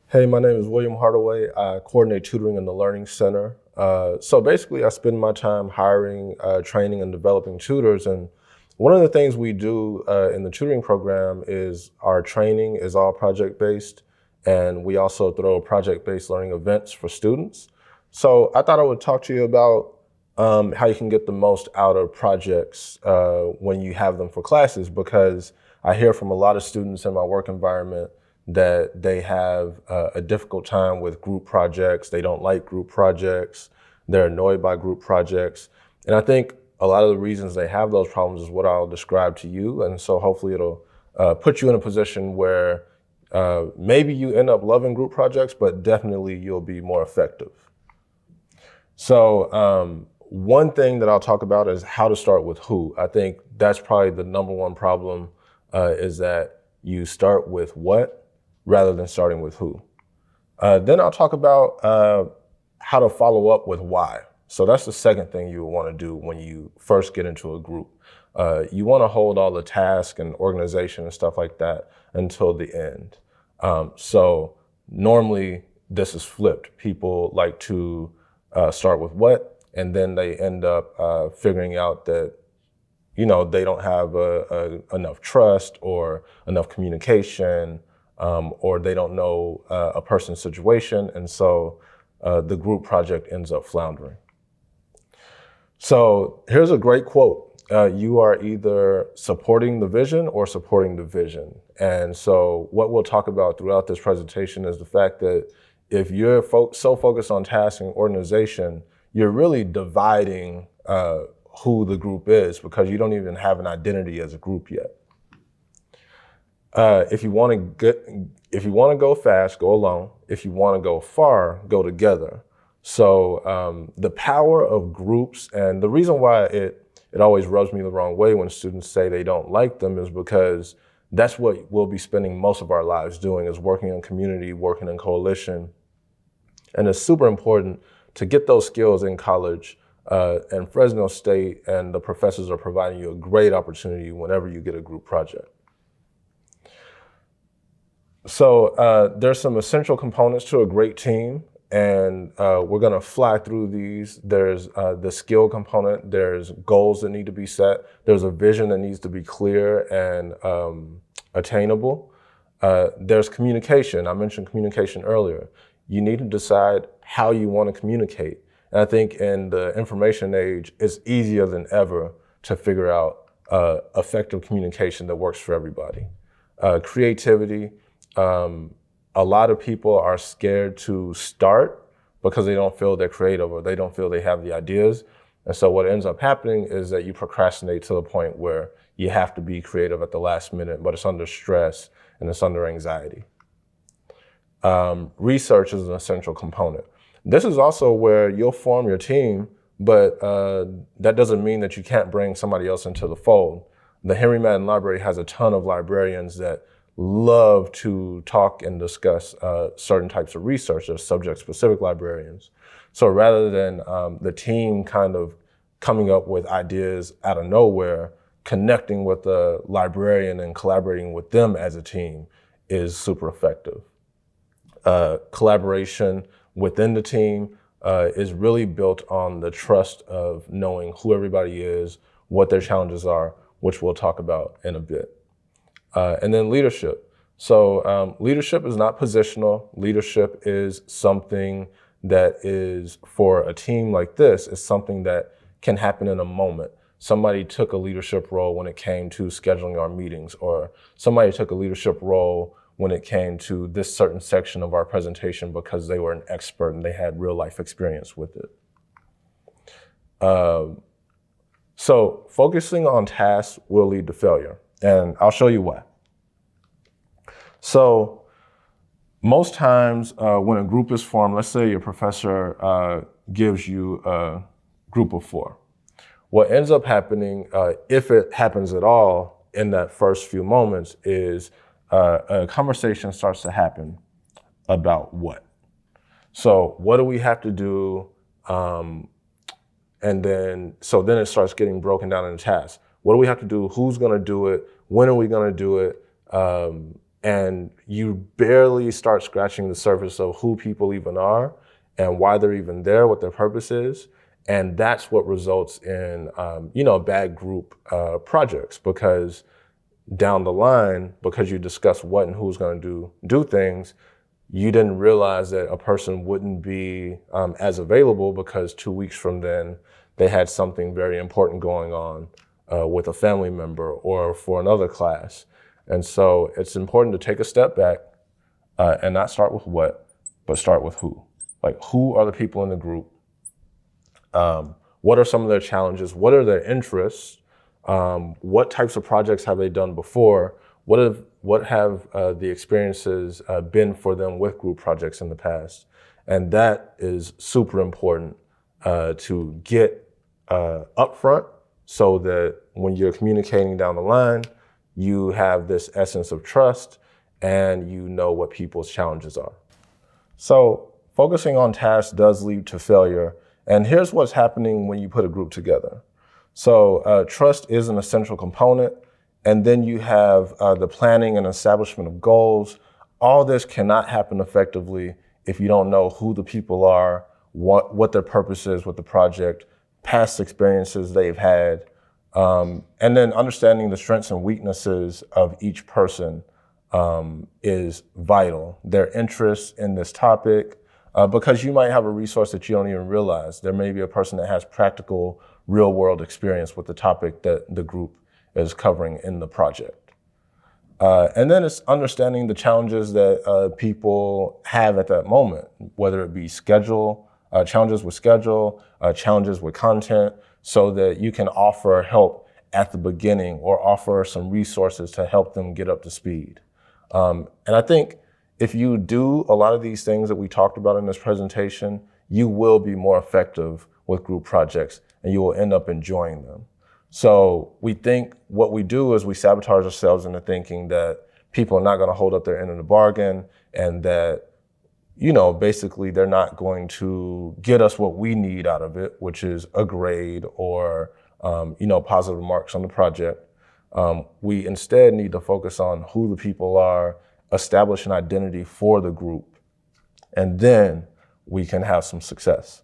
Hey, my name is William Hardaway. I coordinate tutoring in the Learning Center. So basically, I spend my time hiring, training, and developing tutors. And one of the things we do in the tutoring program is our training is all project-based, and we also throw project-based learning events for students. So I thought I would talk to you about how you can get the most out of projects when you have them for classes, because I hear from a lot of students in my work environment that they have a difficult time with group projects. They don't like group projects. They're annoyed by group projects. And I think a lot of the reasons they have those problems is what I'll describe to you. And so hopefully it'll put you in a position where maybe you end up loving group projects, but definitely you'll be more effective. So one thing that I'll talk about is how to start with who. I think that's probably the number one problem is that you start with what rather than starting with who. Then I'll talk about how to follow up with why. So that's the second thing you want to do when you first get into a group. You want to hold all the tasks and organization and stuff like that until the end. So normally this is flipped. People like to start with what, and then they end up figuring out that they don't have enough trust or enough communication, or they don't know a person's situation, and so the group project ends up floundering. So here's a great quote. You are either supporting the vision or supporting the vision. And so what we'll talk about throughout this presentation is the fact that if you're so focused on task and organization, you're really dividing who the group is because you don't even have an identity as a group yet. If you want to go fast, go alone. If you want to go far, go together. So the power of groups, and the reason why it always rubs me the wrong way when students say they don't like them is because that's what we'll be spending most of our lives doing, is working in community, working in coalition. And it's super important to get those skills in college. And Fresno State and the professors are providing you a great opportunity whenever you get a group project. So there's some essential components to a great team, and we're going to fly through these. There's the skill component. There's goals that need to be set. There's a vision that needs to be clear and attainable. There's communication. I mentioned communication earlier. You need to decide how you want to communicate. And I think in the information age, it's easier than ever to figure out effective communication that works for everybody. Creativity. A lot of people are scared to start because they don't feel they're creative or they don't feel they have the ideas. And so what ends up happening is that you procrastinate to the point where you have to be creative at the last minute, but it's under stress and it's under anxiety. Research is an essential component. This is also where you'll form your team, but that doesn't mean that you can't bring somebody else into the fold. The Henry Madden Library has a ton of librarians that love to talk and discuss certain types of research. They're subject-specific librarians. So rather than the team kind of coming up with ideas out of nowhere, connecting with the librarian and collaborating with them as a team is super effective. Collaboration within the team is really built on the trust of knowing who everybody is, what their challenges are, which we'll talk about in a bit. And then leadership. So leadership is not positional. Leadership is something that is, for a team like this, is something that can happen in a moment. Somebody took a leadership role when it came to scheduling our meetings, or somebody took a leadership role when it came to this certain section of our presentation because they were an expert and they had real life experience with it. So focusing on tasks will lead to failure, and I'll show you why. So most times when a group is formed, let's say your professor gives you a group of 4. What ends up happening, if it happens at all in that first few moments, is a conversation starts to happen about what. So what do we have to do? And then it starts getting broken down into tasks. What do we have to do? Who's going to do it? When are we going to do it? and you barely start scratching the surface of who people even are and why they're even there, what their purpose is. And that's what results in, bad group projects, because down the line, because you discuss what and who's going to do things, you didn't realize that a person wouldn't be as available because 2 weeks from then they had something very important going on with a family member or for another class. And so it's important to take a step back and not start with what, but start with who. Like, who are the people in the group? What are some of their challenges? What are their interests? What types of projects have they done before? What have the experiences been for them with group projects in the past? And that is super important to get upfront, so that when you're communicating down the line, you have this essence of trust and you know what people's challenges are. So focusing on tasks does lead to failure. And here's what's happening when you put a group together. So trust is an essential component. And then you have the planning and establishment of goals. All this cannot happen effectively if you don't know who the people are, what their purpose is with the project, past experiences they've had, and then understanding the strengths and weaknesses of each person is vital. Their interest in this topic, because you might have a resource that you don't even realize. There may be a person that has practical, real world experience with the topic that the group is covering in the project. And then it's understanding the challenges that people have at that moment, whether it be challenges with schedule, challenges with content, so that you can offer help at the beginning or offer some resources to help them get up to speed. And I think if you do a lot of these things that we talked about in this presentation, you will be more effective with group projects and you will end up enjoying them. So we think what we do is we sabotage ourselves into thinking that people are not going to hold up their end of the bargain, and that, basically they're not going to get us what we need out of it, which is a grade or, positive marks on the project. We instead need to focus on who the people are, establish an identity for the group, and then we can have some success.